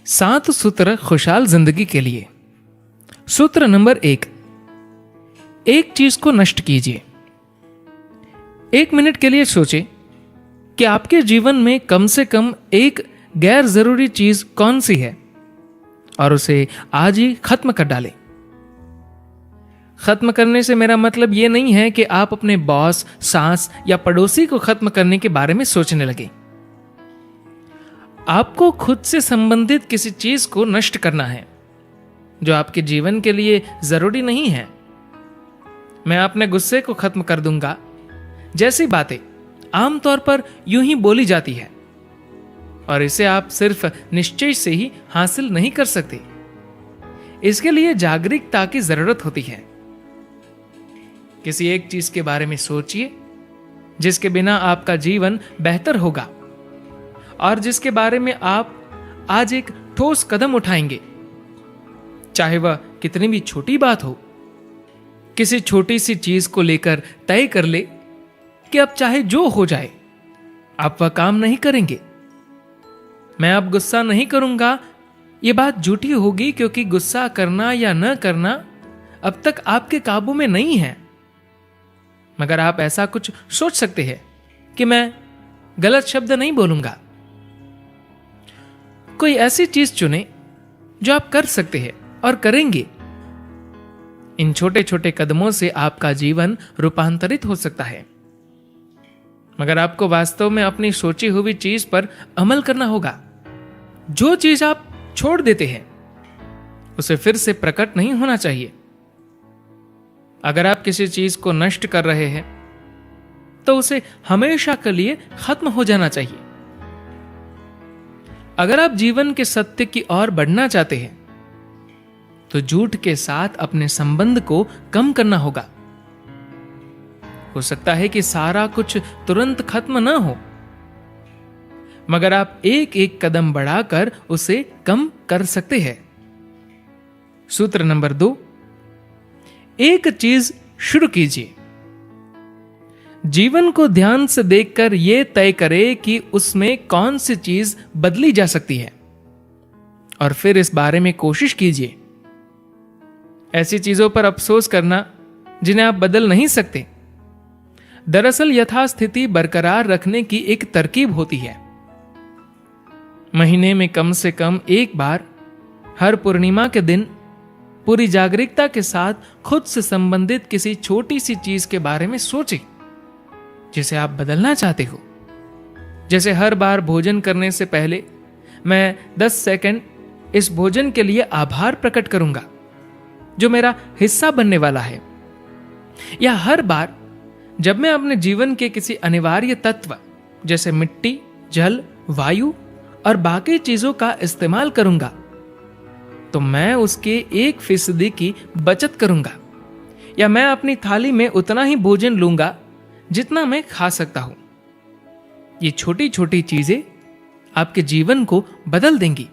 7 सूत्र खुशहाल जिंदगी के लिए। सूत्र नंबर 1, एक चीज को नष्ट कीजिए। 1 मिनट के लिए सोचें कि आपके जीवन में कम से कम एक गैर जरूरी चीज कौन सी है और उसे आज ही खत्म कर डालें। खत्म करने से मेरा मतलब यह नहीं है कि आप अपने बॉस, सास या पड़ोसी को खत्म करने के बारे में सोचने लगे। आपको खुद से संबंधित किसी चीज को नष्ट करना है जो आपके जीवन के लिए जरूरी नहीं है। मैं अपने गुस्से को खत्म कर दूंगा जैसी बातें आमतौर पर यूं ही बोली जाती है और इसे आप सिर्फ निश्चय से ही हासिल नहीं कर सकते। इसके लिए जागरूकता की जरूरत होती है। किसी एक चीज के बारे में सोचिए जिसके बिना आपका जीवन बेहतर होगा और जिसके बारे में आप आज एक ठोस कदम उठाएंगे, चाहे वह कितनी भी छोटी बात हो। किसी छोटी सी चीज को लेकर तय कर ले कि अब चाहे जो हो जाए आप वह काम नहीं करेंगे। मैं अब गुस्सा नहीं करूंगा, यह बात झूठी होगी, क्योंकि गुस्सा करना या न करना अब तक आपके काबू में नहीं है। मगर आप ऐसा कुछ सोच सकते हैं कि मैं गलत शब्द नहीं बोलूंगा। कोई ऐसी चीज चुने जो आप कर सकते हैं और करेंगे। इन छोटे छोटे कदमों से आपका जीवन रूपांतरित हो सकता है। मगर आपको वास्तव में अपनी सोची हुई चीज पर अमल करना होगा। जो चीज आप छोड़ देते हैं उसे फिर से प्रकट नहीं होना चाहिए। अगर आप किसी चीज को नष्ट कर रहे हैं तो उसे हमेशा के लिए खत्म हो जाना चाहिए। अगर आप जीवन के सत्य की ओर बढ़ना चाहते हैं तो झूठ के साथ अपने संबंध को कम करना होगा। हो सकता है कि सारा कुछ तुरंत खत्म न हो, मगर आप एक एक कदम बढ़ाकर उसे कम कर सकते हैं। सूत्र नंबर 2, एक चीज शुरू कीजिए। जीवन को ध्यान से देखकर यह तय करें कि उसमें कौन सी चीज बदली जा सकती है और फिर इस बारे में कोशिश कीजिए। ऐसी चीजों पर अफसोस करना जिन्हें आप बदल नहीं सकते, दरअसल यथास्थिति बरकरार रखने की एक तरकीब होती है। महीने में कम से कम एक बार हर पूर्णिमा के दिन पूरी जागरूकता के साथ खुद से संबंधित किसी छोटी सी चीज के बारे में सोचें जिसे आप बदलना चाहते हो। जैसे हर बार भोजन करने से पहले मैं 10 सेकंड इस भोजन के लिए आभार प्रकट करूंगा जो मेरा हिस्सा बनने वाला है। या हर बार जब मैं अपने जीवन के किसी अनिवार्य तत्व जैसे मिट्टी, जल, वायु और बाकी चीजों का इस्तेमाल करूंगा तो मैं उसके 1% की बचत करूंगा। या मैं अपनी थाली में उतना ही भोजन लूंगा जितना मैं खा सकता हूं। ये छोटी छोटी चीजें आपके जीवन को बदल देंगी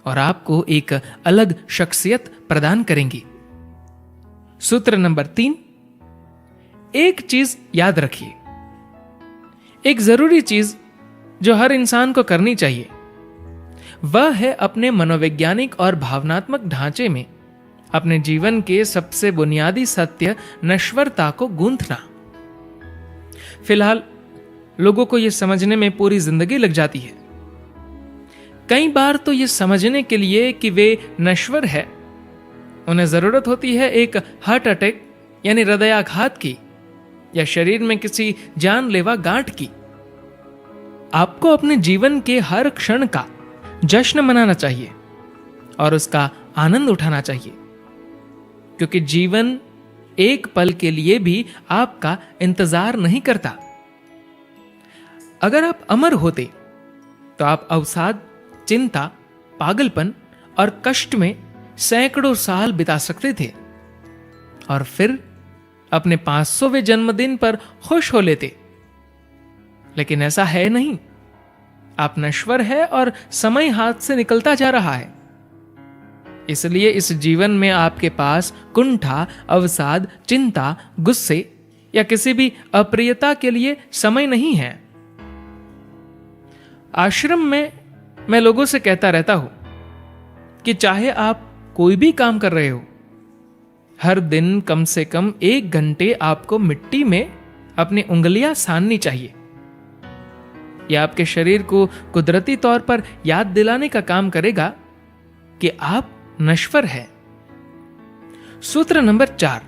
और आपको एक अलग शख्सियत प्रदान करेंगी। सूत्र नंबर 3, एक चीज याद रखिए। एक जरूरी चीज जो हर इंसान को करनी चाहिए वह है अपने मनोवैज्ञानिक और भावनात्मक ढांचे में अपने जीवन के सबसे बुनियादी सत्य नश्वरता को गूंथना। फिलहाल लोगों को यह समझने में पूरी जिंदगी लग जाती है। कई बार तो यह समझने के लिए कि वे नश्वर है उन्हें जरूरत होती है एक हार्ट अटैक यानी हृदयाघात की या शरीर में किसी जानलेवा गांठ की। आपको अपने जीवन के हर क्षण का जश्न मनाना चाहिए और उसका आनंद उठाना चाहिए, क्योंकि जीवन एक पल के लिए भी आपका इंतजार नहीं करता। अगर आप अमर होते तो आप अवसाद, चिंता, पागलपन और कष्ट में सैकड़ों साल बिता सकते थे और फिर अपने 500वें जन्मदिन पर खुश हो लेते। लेकिन ऐसा है नहीं। आप नश्वर है और समय हाथ से निकलता जा रहा है। इसलिए इस जीवन में आपके पास कुंठा, अवसाद, चिंता, गुस्से या किसी भी अप्रियता के लिए समय नहीं है। आश्रम में मैं लोगों से कहता रहता हूं कि चाहे आप कोई भी काम कर रहे हो, हर दिन कम से कम 1 घंटे आपको मिट्टी में अपनी उंगलियां साननी चाहिए। यह आपके शरीर को कुदरती तौर पर याद दिलाने का काम करेगा कि आप नश्वर हैं। सूत्र नंबर 4,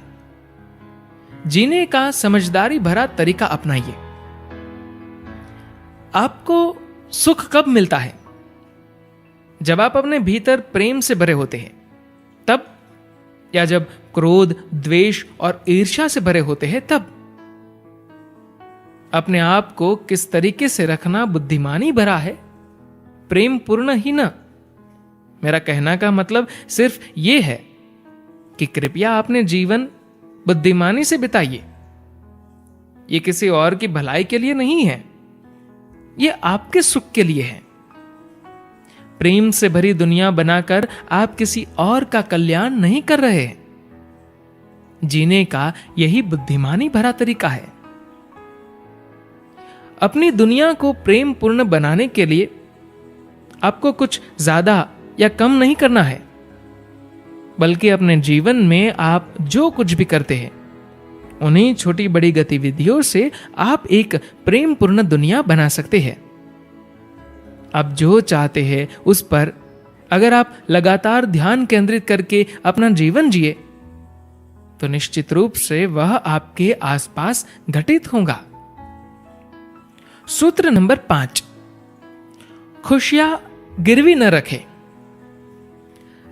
जीने का समझदारी भरा तरीका अपनाइए। आपको सुख कब मिलता है? जब आप अपने भीतर प्रेम से भरे होते हैं तब, या जब क्रोध, द्वेष और ईर्ष्या से भरे होते हैं तब। अपने आप को किस तरीके से रखना बुद्धिमानी भरा है, प्रेम पूर्ण ही न। मेरा कहना का मतलब सिर्फ यह है कि कृपया अपने जीवन बुद्धिमानी से बिताइए। यह किसी और की भलाई के लिए नहीं है, यह आपके सुख के लिए है। प्रेम से भरी दुनिया बनाकर आप किसी और का कल्याण नहीं कर रहे हैं। जीने का यही बुद्धिमानी भरा तरीका है। अपनी दुनिया को प्रेम पूर्ण बनाने के लिए आपको कुछ ज्यादा या कम नहीं करना है, बल्कि अपने जीवन में आप जो कुछ भी करते हैं उन्हीं छोटी बड़ी गतिविधियों से आप एक प्रेम पूर्ण दुनिया बना सकते हैं। आप जो चाहते हैं उस पर अगर आप लगातार ध्यान केंद्रित करके अपना जीवन जिए तो निश्चित रूप से वह आपके आसपास घटित होगा। सूत्र नंबर 5, खुशियां गिरवी न रखें।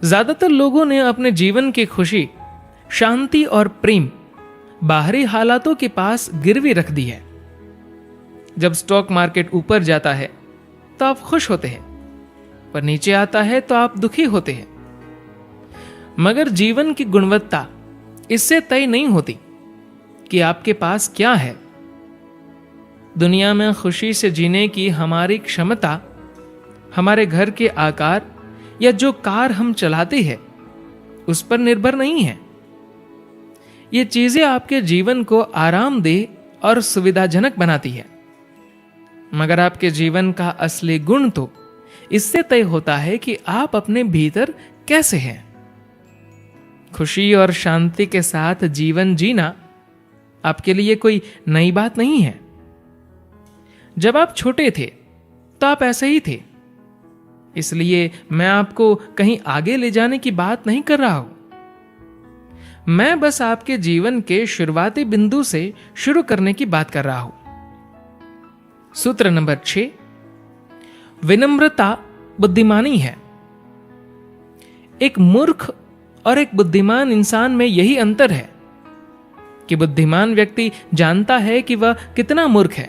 ज्यादातर लोगों ने अपने जीवन की खुशी, शांति और प्रेम बाहरी हालातों के पास गिरवी रख दी है। जब स्टॉक मार्केट ऊपर जाता है तो आप खुश होते हैं, पर नीचे आता है तो आप दुखी होते हैं। मगर जीवन की गुणवत्ता इससे तय नहीं होती कि आपके पास क्या है। दुनिया में खुशी से जीने की हमारी क्षमता हमारे घर के आकार या जो कार हम चलाते हैं उस पर निर्भर नहीं है। ये चीजें आपके जीवन को आरामदेह और सुविधाजनक बनाती है, मगर आपके जीवन का असली गुण तो इससे तय होता है कि आप अपने भीतर कैसे हैं। खुशी और शांति के साथ जीवन जीना आपके लिए कोई नई बात नहीं है। जब आप छोटे थे तो आप ऐसे ही थे, इसलिए मैं आपको कहीं आगे ले जाने की बात नहीं कर रहा हूं। मैं बस आपके जीवन के शुरुआती बिंदु से शुरू करने की बात कर रहा हूं। सूत्र नंबर 6, विनम्रता बुद्धिमानी है। एक मूर्ख और एक बुद्धिमान इंसान में यही अंतर है कि बुद्धिमान व्यक्ति जानता है कि वह कितना मूर्ख है,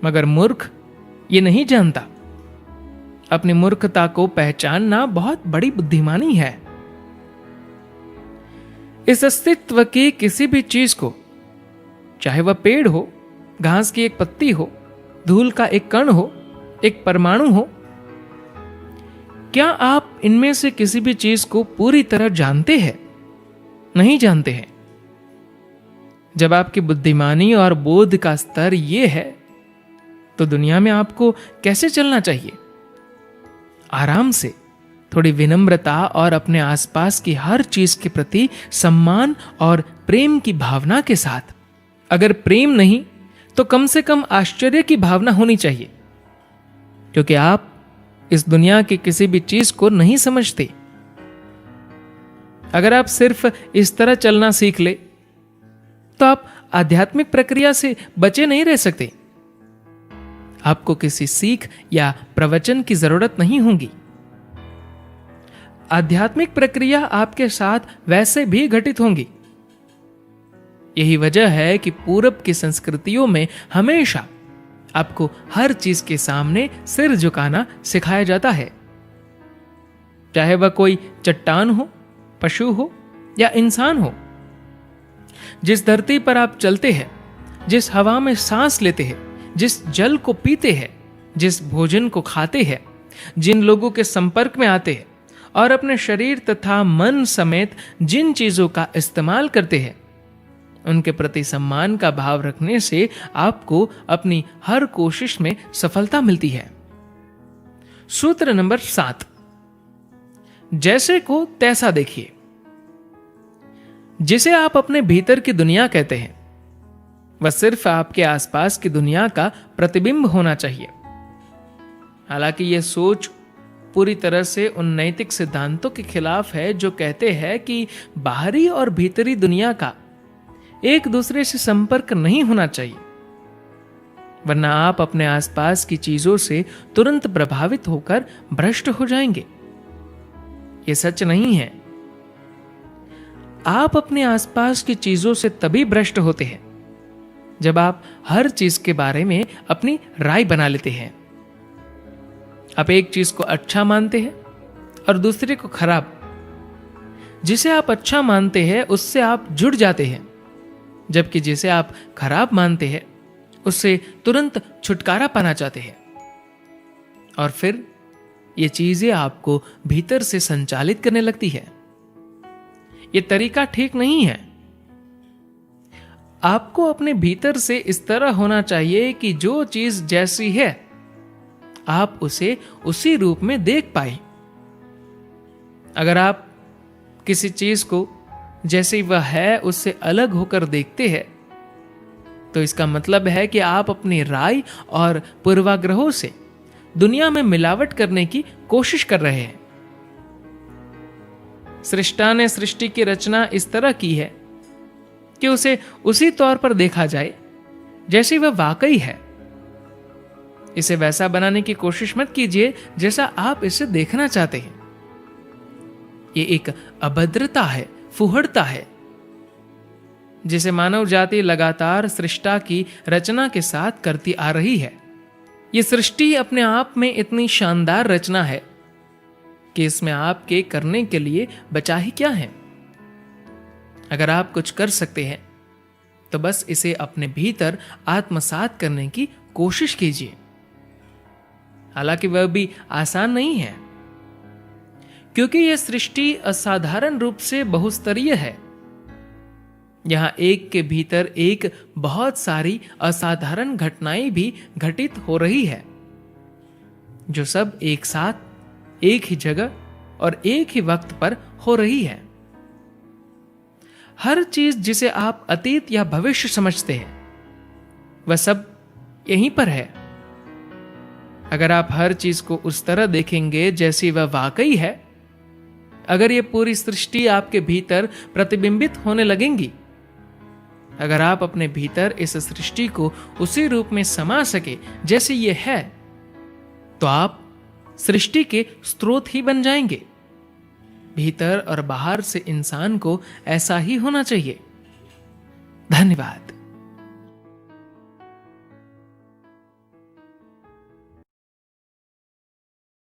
मगर मूर्ख ये नहीं जानता। अपनी मूर्खता को पहचानना बहुत बड़ी बुद्धिमानी है। इस अस्तित्व की किसी भी चीज को, चाहे वह पेड़ हो, घास की एक पत्ती हो, धूल का एक कण हो, एक परमाणु हो, क्या आप इनमें से किसी भी चीज को पूरी तरह जानते हैं? नहीं जानते हैं। जब आपकी बुद्धिमानी और बोध का स्तर यह है तो दुनिया में आपको कैसे चलना चाहिए? आराम से, थोड़ी विनम्रता और अपने आसपास की हर चीज के प्रति सम्मान और प्रेम की भावना के साथ। अगर प्रेम नहीं तो कम से कम आश्चर्य की भावना होनी चाहिए, क्योंकि आप इस दुनिया की किसी भी चीज को नहीं समझते। अगर आप सिर्फ इस तरह चलना सीख ले तो आप आध्यात्मिक प्रक्रिया से बचे नहीं रह सकते। आपको किसी सीख या प्रवचन की जरूरत नहीं होगी। आध्यात्मिक प्रक्रिया आपके साथ वैसे भी घटित होंगी। यही वजह है कि पूरब की संस्कृतियों में हमेशा आपको हर चीज के सामने सिर झुकाना सिखाया जाता है, चाहे वह कोई चट्टान हो, पशु हो या इंसान हो। जिस धरती पर आप चलते हैं, जिस हवा में सांस लेते हैं, जिस जल को पीते हैं, जिस भोजन को खाते हैं, जिन लोगों के संपर्क में आते हैं और अपने शरीर तथा मन समेत जिन चीजों का इस्तेमाल करते हैं, उनके प्रति सम्मान का भाव रखने से आपको अपनी हर कोशिश में सफलता मिलती है। सूत्र नंबर 7, जैसे को तैसा देखिए। जिसे आप अपने भीतर की दुनिया कहते हैं वह सिर्फ आपके आसपास की दुनिया का प्रतिबिंब होना चाहिए। हालांकि यह सोच पूरी तरह से उन नैतिक सिद्धांतों के खिलाफ है जो कहते हैं कि बाहरी और भीतरी दुनिया का एक दूसरे से संपर्क नहीं होना चाहिए, वरना आप अपने आसपास की चीजों से तुरंत प्रभावित होकर भ्रष्ट हो जाएंगे। यह सच नहीं है। आप अपने आसपास की चीजों से तभी भ्रष्ट होते हैं जब आप हर चीज के बारे में अपनी राय बना लेते हैं। आप एक चीज को अच्छा मानते हैं और दूसरे को खराब। जिसे आप अच्छा मानते हैं उससे आप जुड़ जाते हैं, जबकि जिसे आप खराब मानते हैं उससे तुरंत छुटकारा पाना चाहते हैं। और फिर ये चीजें आपको भीतर से संचालित करने लगती है। ये तरीका ठीक नहीं है। आपको अपने भीतर से इस तरह होना चाहिए कि जो चीज जैसी है आप उसे उसी रूप में देख पाए। अगर आप किसी चीज को जैसी वह है उससे अलग होकर देखते हैं तो इसका मतलब है कि आप अपनी राय और पूर्वाग्रहों से दुनिया में मिलावट करने की कोशिश कर रहे हैं। सृष्टा ने सृष्टि की रचना इस तरह की है कि उसे उसी तौर पर देखा जाए जैसी वह वाकई है। इसे वैसा बनाने की कोशिश मत कीजिए जैसा आप इसे देखना चाहते हैं। यह एक अभद्रता है, फुहड़ता है, जिसे मानव जाति लगातार सृष्टा की रचना के साथ करती आ रही है। यह सृष्टि अपने आप में इतनी शानदार रचना है कि इसमें आपके करने के लिए बचा ही क्या है। अगर आप कुछ कर सकते हैं तो बस इसे अपने भीतर आत्मसात करने की कोशिश कीजिए। हालांकि वह भी आसान नहीं है, क्योंकि यह सृष्टि असाधारण रूप से बहुस्तरीय है। यहां एक के भीतर एक बहुत सारी असाधारण घटनाएं भी घटित हो रही है, जो सब एक साथ एक ही जगह और एक ही वक्त पर हो रही है। हर चीज जिसे आप अतीत या भविष्य समझते हैं वह सब यहीं पर है। अगर आप हर चीज को उस तरह देखेंगे जैसी वह वाकई है, अगर ये पूरी सृष्टि आपके भीतर प्रतिबिंबित होने लगेंगी, अगर आप अपने भीतर इस सृष्टि को उसी रूप में समा सके जैसे ये है, तो आप सृष्टि के स्रोत ही बन जाएंगे। भीतर और बाहर से इंसान को ऐसा ही होना चाहिए। धन्यवाद।